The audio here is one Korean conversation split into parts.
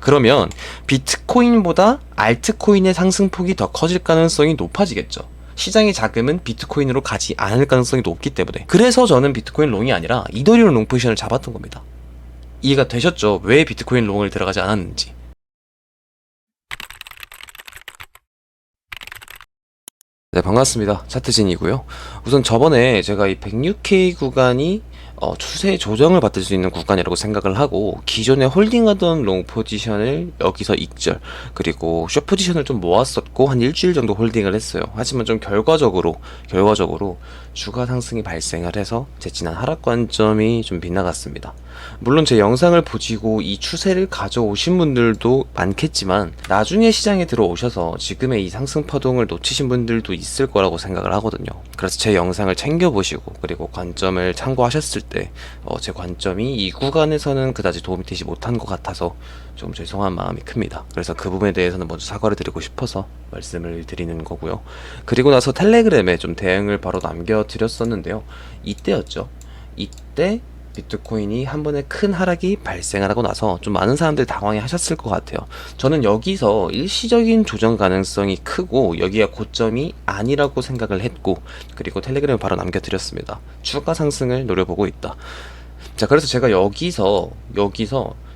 그러면 비트코인보다 알트코인의 상승폭이 더 커질 가능성이 높아지겠죠. 시장의 자금은 비트코인으로 가지 않을 가능성이 높기 때문에. 그래서 저는 비트코인 롱이 아니라 이더리움 롱 포지션을 잡았던 겁니다. 이해가 되셨죠? 왜 비트코인 롱을 들어가지 않았는지. 네, 반갑습니다. 차트진이고요. 우선 저번에 제가 이 106K 구간이 추세 조정을 받을 수 있는 구간이라고 생각을 하고, 기존에 홀딩하던 롱 포지션을 여기서 익절, 그리고 숏 포지션을 좀 모았었고 한 일주일 정도 홀딩을 했어요. 하지만 좀 결과적으로 주가 상승이 발생을 해서 제 지난 하락 관점이 좀 빗나갔습니다. 물론 제 영상을 보시고 이 추세를 가져오신 분들도 많겠지만, 나중에 시장에 들어오셔서 지금의 이 상승 파동을 놓치신 분들도 있을 거라고 생각을 하거든요. 그래서 제 영상을 챙겨보시고 그리고 관점을 참고하셨을 때 제 관점이 이 구간에서는 그다지 도움이 되지 못한 것 같아서 좀 죄송한 마음이 큽니다. 그래서 그 부분에 대해서는 먼저 사과를 드리고 싶어서 말씀을 드리는 거고요. 그리고 나서 텔레그램에 좀 대응을 바로 남겨드렸었는데요. 이때였죠. 이때 비트코인이 한 번에 큰 하락이 발생을 하고 나서 좀 많은 사람들이 당황해 하셨을 것 같아요. 저는 여기서 일시적인 조정 가능성이 크고 여기가 고점이 아니라고 생각을 했고, 그리고 텔레그램을 바로 남겨드렸습니다. 추가 상승을 노려보고 있다. 자, 그래서 제가 여기서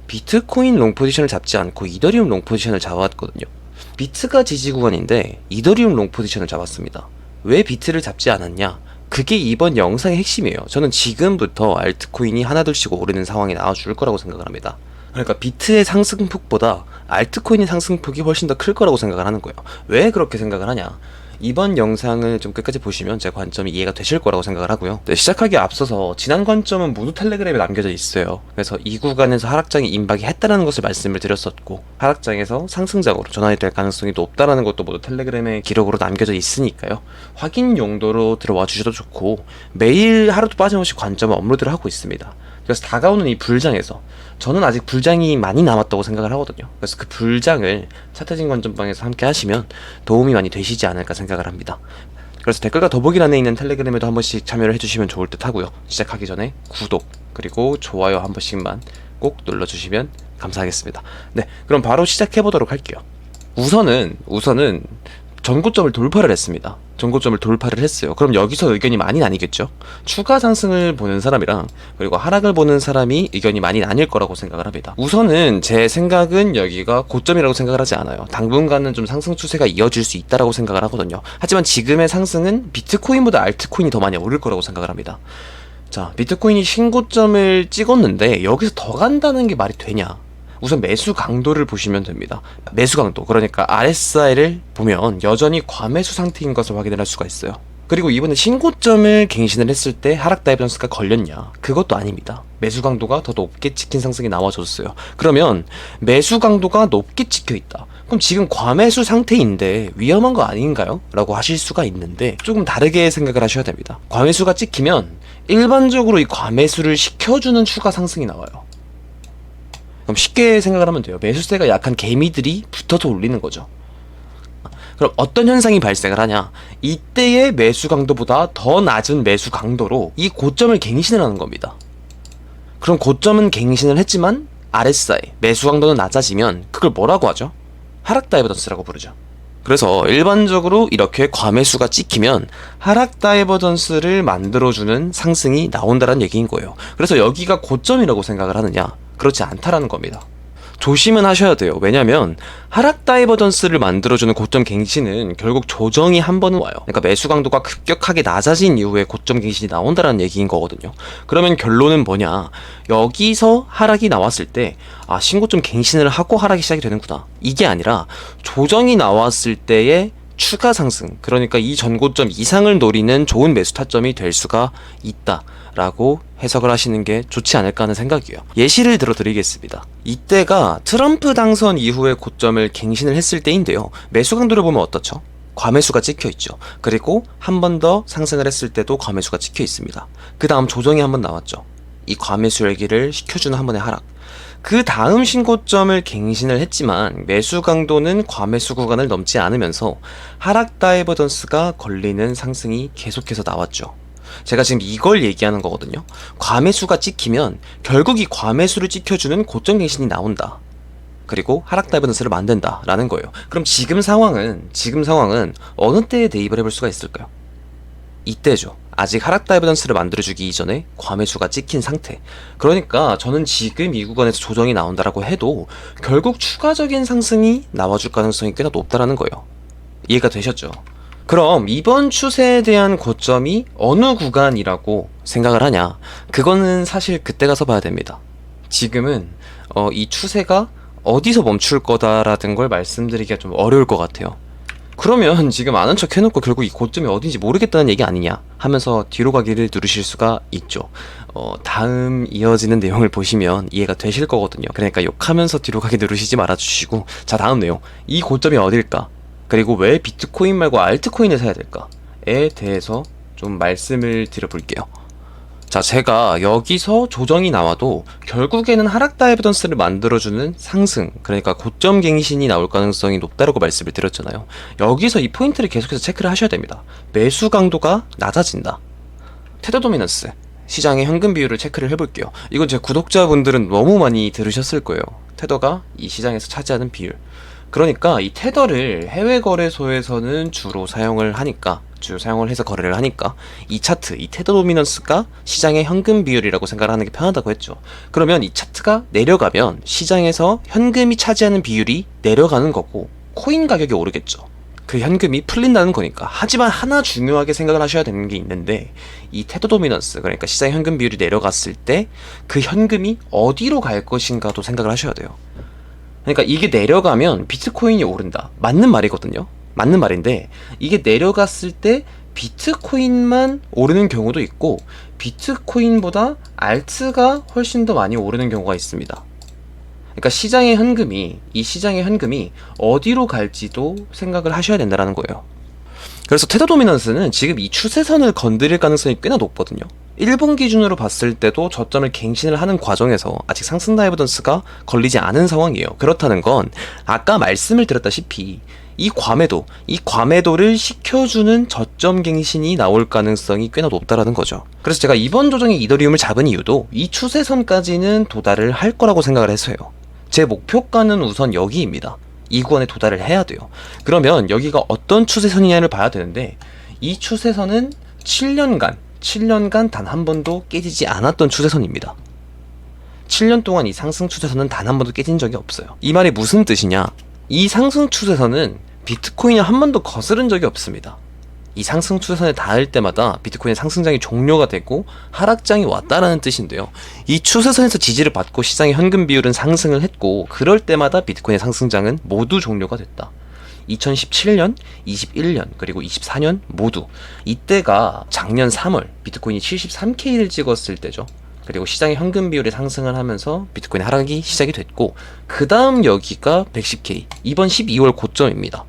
비트코인 롱 포지션을 잡지 않고 이더리움 롱 포지션을 잡았거든요. 비트가 지지 구간인데 이더리움 롱 포지션을 잡았습니다. 왜 비트를 잡지 않았냐? 그게 이번 영상의 핵심이에요. 저는 지금부터 알트코인이 하나둘씩 오르는 상황이 나와줄 거라고 생각을 합니다. 그러니까 비트의 상승폭보다 알트코인의 상승폭이 훨씬 더 클 거라고 생각을 하는 거예요. 왜 그렇게 생각을 하냐? 이번 영상을 좀 끝까지 보시면 제 관점이 이해가 되실 거라고 생각을 하고요. 네, 시작하기에 앞서서 지난 관점은 모두 텔레그램에 남겨져 있어요. 그래서 이 구간에서 하락장이 임박이 했다라는 것을 말씀을 드렸었고, 하락장에서 상승장으로 전환이 될 가능성이 높다라는 것도 모두 텔레그램에 기록으로 남겨져 있으니까요. 확인 용도로 들어와 주셔도 좋고, 매일 하루도 빠짐없이 관점 업로드를 하고 있습니다. 그래서 다가오는 이 불장에서 저는 아직 불장이 많이 남았다고 생각을 하거든요. 그래서 그 불장을 차트진 관점방에서 함께 하시면 도움이 많이 되시지 않을까 생각을 합니다. 그래서 댓글과 더보기란에 있는 텔레그램에도 한 번씩 참여를 해주시면 좋을 듯 하고요. 시작하기 전에 구독 그리고 좋아요 한 번씩만 꼭 눌러주시면 감사하겠습니다. 네, 그럼 바로 시작해보도록 할게요. 우선은 전고점을 돌파를 했습니다. 전고점을 돌파를 했어요. 그럼 여기서 의견이 많이 나뉘겠죠? 추가 상승을 보는 사람이랑 그리고 하락을 보는 사람이 의견이 많이 나뉠 거라고 생각을 합니다. 우선은 제 생각은 여기가 고점이라고 생각을 하지 않아요. 당분간은 좀 상승 추세가 이어질 수 있다라고 생각을 하거든요. 하지만 지금의 상승은 비트코인보다 알트코인이 더 많이 오를 거라고 생각을 합니다. 자, 비트코인이 신고점을 찍었는데 여기서 더 간다는 게 말이 되냐? 우선 매수 강도를 보시면 됩니다. 매수 강도, 그러니까 RSI를 보면 여전히 과매수 상태인 것을 확인을 할 수가 있어요. 그리고 이번에 신고점을 갱신을 했을 때 하락 다이버전스가 걸렸냐? 그것도 아닙니다. 매수 강도가 더 높게 찍힌 상승이 나와줬어요. 그러면 매수 강도가 높게 찍혀 있다. 그럼 지금 과매수 상태인데 위험한 거 아닌가요? 라고 하실 수가 있는데, 조금 다르게 생각을 하셔야 됩니다. 과매수가 찍히면 일반적으로 이 과매수를 시켜주는 추가 상승이 나와요. 그럼 쉽게 생각을 하면 돼요. 매수세가 약한 개미들이 붙어서 올리는 거죠. 그럼 어떤 현상이 발생을 하냐? 이때의 매수 강도보다 더 낮은 매수 강도로 이 고점을 갱신을 하는 겁니다. 그럼 고점은 갱신을 했지만 RSI, 매수 강도는 낮아지면 그걸 뭐라고 하죠? 하락 다이버전스라고 부르죠. 그래서 일반적으로 이렇게 과매수가 찍히면 하락 다이버전스를 만들어주는 상승이 나온다는 얘기인 거예요. 그래서 여기가 고점이라고 생각을 하느냐? 그렇지 않다라는 겁니다. 조심은 하셔야 돼요. 왜냐면 하락 다이버전스를 만들어주는 고점 갱신은 결국 조정이 한 번은 와요. 그러니까 매수 강도가 급격하게 낮아진 이후에 고점 갱신이 나온다는 얘기인 거거든요. 그러면 결론은 뭐냐? 여기서 하락이 나왔을 때 신고점 갱신을 하고 하락이 시작이 되는구나. 이게 아니라 조정이 나왔을 때의 추가 상승, 그러니까 이 전고점 이상을 노리는 좋은 매수 타점이 될 수가 있다 라고 해석을 하시는 게 좋지 않을까 하는 생각이에요. 예시를 들어드리겠습니다. 이때가 트럼프 당선 이후에 고점을 갱신을 했을 때인데요. 매수 강도를 보면 어떻죠? 과매수가 찍혀 있죠. 그리고 한 번 더 상승을 했을 때도 과매수가 찍혀 있습니다. 그 다음 조정이 한 번 나왔죠. 이 과매수 열기를 식혀주는 한 번의 하락. 그 다음 신고점을 갱신을 했지만 매수 강도는 과매수 구간을 넘지 않으면서 하락 다이버전스가 걸리는 상승이 계속해서 나왔죠. 제가 지금 이걸 얘기하는 거거든요. 과매수가 찍히면 결국 이 과매수를 찍혀주는 고점 갱신이 나온다. 그리고 하락 다이버던스를 만든다라는 거예요. 그럼 지금 상황은 어느 때에 대입을 해볼 수가 있을까요? 이때죠. 아직 하락 다이버던스를 만들어주기 이전에 과매수가 찍힌 상태. 그러니까 저는 지금 이 구간에서 조정이 나온다라고 해도 결국 추가적인 상승이 나와줄 가능성이 꽤나 높다라는 거예요. 이해가 되셨죠? 그럼 이번 추세에 대한 고점이 어느 구간이라고 생각을 하냐? 그거는 사실 그때 가서 봐야 됩니다. 지금은 이 추세가 어디서 멈출 거다라는 걸 말씀드리기가 좀 어려울 것 같아요. 그러면 지금 아는 척 해놓고 결국 이 고점이 어딘지 모르겠다는 얘기 아니냐 하면서 뒤로 가기를 누르실 수가 있죠. 다음 이어지는 내용을 보시면 이해가 되실 거거든요. 그러니까 욕하면서 뒤로 가기 누르시지 말아주시고, 자, 다음 내용. 이 고점이 어딜까? 그리고 왜 비트코인 말고 알트코인을 사야 될까에 대해서 좀 말씀을 드려볼게요. 자, 제가 여기서 조정이 나와도 결국에는 하락 다이버던스를 만들어주는 상승, 그러니까 고점 갱신이 나올 가능성이 높다고 말씀을 드렸잖아요. 여기서 이 포인트를 계속해서 체크를 하셔야 됩니다. 매수 강도가 낮아진다. 테더 도미넌스, 시장의 현금 비율을 체크를 해볼게요. 이건 제 구독자분들은 너무 많이 들으셨을 거예요. 테더가 이 시장에서 차지하는 비율. 그러니까 이 테더를 해외 거래소에서는 주로 사용을 해서 거래를 하니까 이 차트, 이 테더 도미넌스가 시장의 현금 비율이라고 생각을 하는 게 편하다고 했죠. 그러면 이 차트가 내려가면 시장에서 현금이 차지하는 비율이 내려가는 거고 코인 가격이 오르겠죠. 그 현금이 풀린다는 거니까. 하지만 하나 중요하게 생각을 하셔야 되는 게 있는데, 이 테더 도미넌스, 그러니까 시장의 현금 비율이 내려갔을 때 그 현금이 어디로 갈 것인가도 생각을 하셔야 돼요. 그러니까 이게 내려가면 비트코인이 오른다. 맞는 말이거든요. 맞는 말인데, 이게 내려갔을 때 비트코인만 오르는 경우도 있고 비트코인보다 알트가 훨씬 더 많이 오르는 경우가 있습니다. 그러니까 이 시장의 현금이 어디로 갈지도 생각을 하셔야 된다는 거예요. 그래서 테더 도미넌스는 지금 이 추세선을 건드릴 가능성이 꽤나 높거든요. 일본 기준으로 봤을 때도 저점을 갱신을 하는 과정에서 아직 상승 다이버던스가 걸리지 않은 상황이에요. 그렇다는 건 아까 말씀을 드렸다시피 이 과매도를 시켜주는 저점 갱신이 나올 가능성이 꽤나 높다라는 거죠. 그래서 제가 이번 조정에 이더리움을 잡은 이유도 이 추세선까지는 도달을 할 거라고 생각을 해서요. 제 목표가는 우선 여기입니다. 이 구간에 도달을 해야 돼요. 그러면 여기가 어떤 추세선이냐를 봐야 되는데, 이 추세선은 7년간 단 한 번도 깨지지 않았던 추세선입니다. 7년 동안 이 상승 추세선은 단 한 번도 깨진 적이 없어요. 이 말이 무슨 뜻이냐? 이 상승 추세선은 비트코인을 한 번도 거스른 적이 없습니다. 이 상승 추세선에 닿을 때마다 비트코인의 상승장이 종료가 되고 하락장이 왔다라는 뜻인데요. 이 추세선에서 지지를 받고 시장의 현금 비율은 상승을 했고, 그럴 때마다 비트코인의 상승장은 모두 종료가 됐다. 2017년, 21년, 그리고 24년 모두 이때가 작년 3월 비트코인이 73K를 찍었을 때죠. 그리고 시장의 현금 비율이 상승을 하면서 비트코인 하락이 시작이 됐고, 그 다음 여기가 110K, 이번 12월 고점입니다.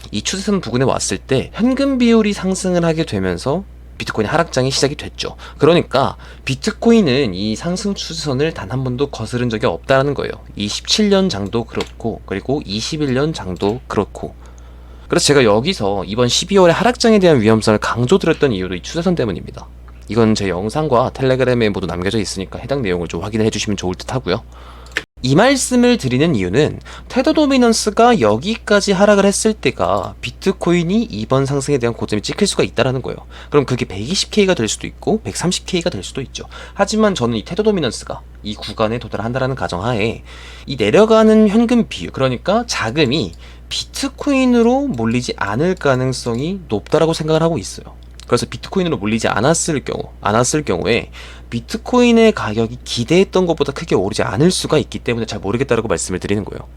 이 추세선 부근에 왔을 때 현금 비율이 상승을 하게 되면서 비트코인 하락장이 시작이 됐죠. 그러니까 비트코인은 이 상승 추세선을 단 한 번도 거스른 적이 없다는 거예요. 27년 장도 그렇고, 그리고 21년 장도 그렇고. 그래서 제가 여기서 이번 12월의 하락장에 대한 위험성을 강조드렸던 이유도 이 추세선 때문입니다. 이건 제 영상과 텔레그램에 모두 남겨져 있으니까 해당 내용을 좀 확인해 주시면 좋을 듯 하고요. 이 말씀을 드리는 이유는 테더 도미넌스가 여기까지 하락을 했을 때가 비트코인이 이번 상승에 대한 고점이 찍힐 수가 있다는 거예요. 그럼 그게 120K가 될 수도 있고 130K가 될 수도 있죠. 하지만 저는 이 테더 도미넌스가 이 구간에 도달한다는 가정하에 이 내려가는 현금 비율, 그러니까 자금이 비트코인으로 몰리지 않을 가능성이 높다라고 생각을 하고 있어요. 그래서 비트코인으로 몰리지 않았을 경우에 비트코인의 가격이 기대했던 것보다 크게 오르지 않을 수가 있기 때문에 잘 모르겠다라고 말씀을 드리는 거예요.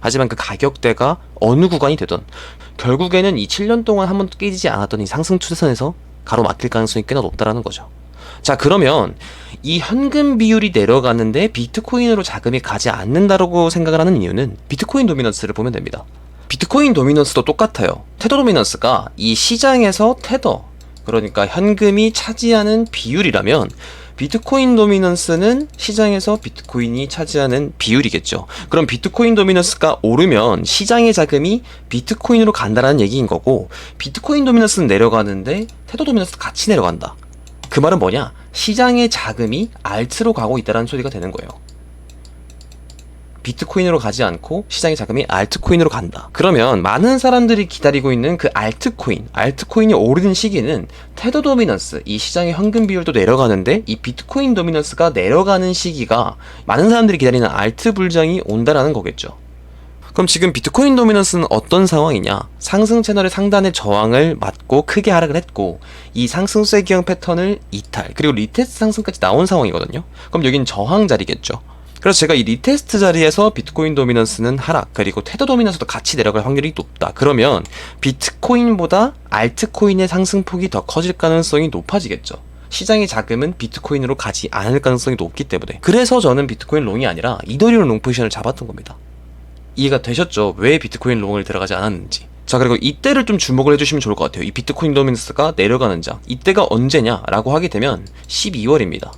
하지만 그 가격대가 어느 구간이 되든 결국에는 이 7년 동안 한 번도 깨지지 않았던 이 상승 추세선에서 가로막힐 가능성이 꽤나 높다라는 거죠. 자, 그러면 이 현금 비율이 내려가는데 비트코인으로 자금이 가지 않는다라고 생각을 하는 이유는 비트코인 도미넌스를 보면 됩니다. 비트코인 도미넌스도 똑같아요. 테더 도미넌스가 이 시장에서 그러니까 현금이 차지하는 비율이라면 비트코인 도미넌스는 시장에서 비트코인이 차지하는 비율이겠죠. 그럼 비트코인 도미넌스가 오르면 시장의 자금이 비트코인으로 간다라는 얘기인 거고, 비트코인 도미넌스는 내려가는데 테더 도미넌스도 같이 내려간다. 그 말은 뭐냐? 시장의 자금이 알트로 가고 있다는 소리가 되는 거예요. 비트코인으로 가지 않고 시장의 자금이 알트코인으로 간다. 그러면 많은 사람들이 기다리고 있는 그 알트코인이 오르는 시기는 테더 도미넌스, 이 시장의 현금 비율도 내려가는데 이 비트코인 도미넌스가 내려가는 시기가 많은 사람들이 기다리는 알트 불장이 온다라는 거겠죠. 그럼 지금 비트코인 도미넌스는 어떤 상황이냐? 상승 채널의 상단의 저항을 맞고 크게 하락을 했고 이 상승세 기형 패턴을 이탈, 그리고 리테스트 상승까지 나온 상황이거든요. 그럼 여긴 저항 자리겠죠. 그래서 제가 이 리테스트 자리에서 비트코인 도미넌스는 하락, 그리고 테더 도미넌스도 같이 내려갈 확률이 높다. 그러면 비트코인보다 알트코인의 상승폭이 더 커질 가능성이 높아지겠죠. 시장의 자금은 비트코인으로 가지 않을 가능성이 높기 때문에. 그래서 저는 비트코인 롱이 아니라 이더리움 롱 포지션을 잡았던 겁니다. 이해가 되셨죠? 왜 비트코인 롱을 들어가지 않았는지. 자, 그리고 이때를 좀 주목을 해주시면 좋을 것 같아요. 이 비트코인 도미넌스가 내려가는 장, 이때가 언제냐 라고 하게 되면 12월입니다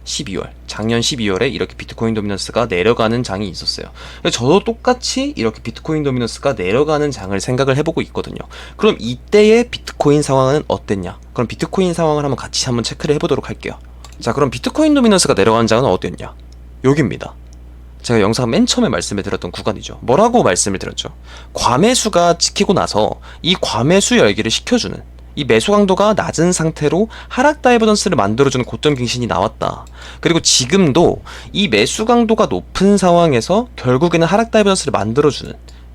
12월, 작년 12월에 이렇게 비트코인 도미넌스가 내려가는 장이 있었어요. 저도 똑같이 이렇게 비트코인 도미넌스가 내려가는 장을 생각을 해보고 있거든요. 그럼 이때의 비트코인 상황은 어땠냐? 그럼 비트코인 상황을 한번 같이 한번 체크를 해보도록 할게요. 자, 그럼 비트코인 도미넌스가 내려가는 장은 어땠냐? 여기입니다. 제가 영상 맨 처음에 말씀을 드렸던 구간이죠. 뭐라고 말씀을 드렸죠? 과매수가 찍히고 나서 이 과매수 열기를 식혀주는, 이 매수 강도가 낮은 상태로 하락 다이버전스를 만들어주는 고점 갱신이 나왔다. 그리고 지금도 이 매수 강도가 높은 상황에서 결국에는 하락 다이버전스를 만들어주는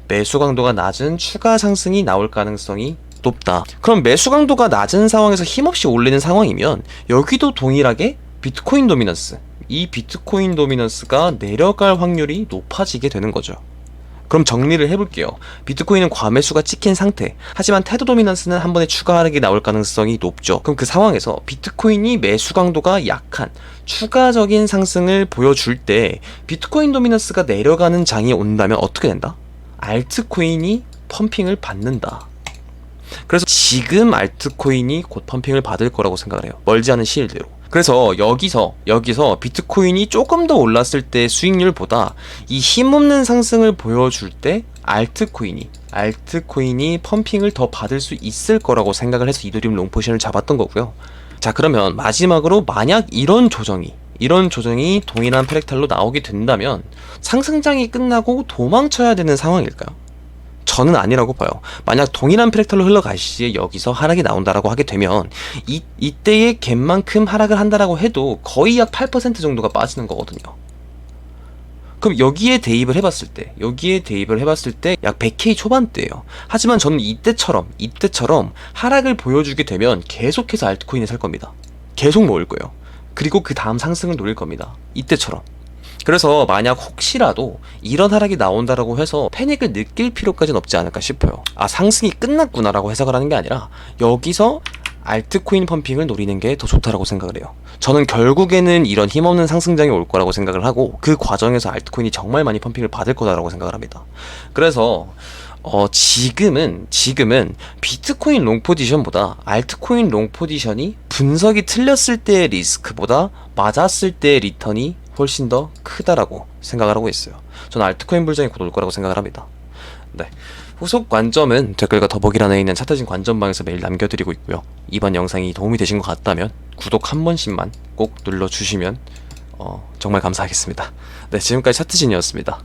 매수 강도가 낮은 추가 상승이 나올 가능성이 높다. 그럼 매수 강도가 낮은 상황에서 힘없이 올리는 상황이면 여기도 동일하게 비트코인 도미넌스, 이 비트코인 도미넌스가 내려갈 확률이 높아지게 되는 거죠. 그럼 정리를 해볼게요. 비트코인은 과매수가 찍힌 상태, 하지만 테더 도미넌스는 한 번에 추가 하락이 나올 가능성이 높죠. 그럼 그 상황에서 비트코인이 매수 강도가 약한 추가적인 상승을 보여줄 때 비트코인 도미넌스가 내려가는 장이 온다면 어떻게 된다? 알트코인이 펌핑을 받는다. 그래서 지금 알트코인이 곧 펌핑을 받을 거라고 생각을 해요. 멀지 않은 시일 내로. 그래서 여기서 비트코인이 조금 더 올랐을 때 수익률보다 이 힘없는 상승을 보여줄 때 알트코인이 펌핑을 더 받을 수 있을 거라고 생각을 해서 이더리움 롱 포지션을 잡았던 거고요. 자, 그러면 마지막으로 만약 이런 조정이 동일한 프랙탈로 나오게 된다면 상승장이 끝나고 도망쳐야 되는 상황일까요? 저는 아니라고 봐요. 만약 동일한 프랙탈로 흘러갈 시에 여기서 하락이 나온다라고 하게 되면 이때의 갭만큼 하락을 한다라고 해도 거의 약 8% 정도가 빠지는 거거든요. 그럼 여기에 대입을 해봤을 때 약 100K 초반대예요. 하지만 저는 이때처럼 하락을 보여주게 되면 계속해서 알트코인을 살 겁니다. 계속 모을 거예요. 그리고 그 다음 상승을 노릴 겁니다. 이때처럼. 그래서 만약 혹시라도 이런 하락이 나온다라고 해서 패닉을 느낄 필요까지는 없지 않을까 싶어요. 아, 상승이 끝났구나라고 해석을 하는 게 아니라 여기서 알트코인 펌핑을 노리는 게 더 좋다라고 생각을 해요. 저는 결국에는 이런 힘없는 상승장이 올 거라고 생각을 하고 그 과정에서 알트코인이 정말 많이 펌핑을 받을 거다라고 생각을 합니다. 그래서 지금은 비트코인 롱 포지션보다 알트코인 롱 포지션이 분석이 틀렸을 때의 리스크보다 맞았을 때의 리턴이 훨씬 더 크다라고 생각을 하고 있어요. 저는 알트코인 불장이 곧 올 거라고 생각을 합니다. 네. 후속 관점은 댓글과 더보기란에 있는 차트진 관점방에서 매일 남겨드리고 있고요. 이번 영상이 도움이 되신 것 같다면 구독 한 번씩만 꼭 눌러주시면 정말 감사하겠습니다. 네, 지금까지 차트진이었습니다.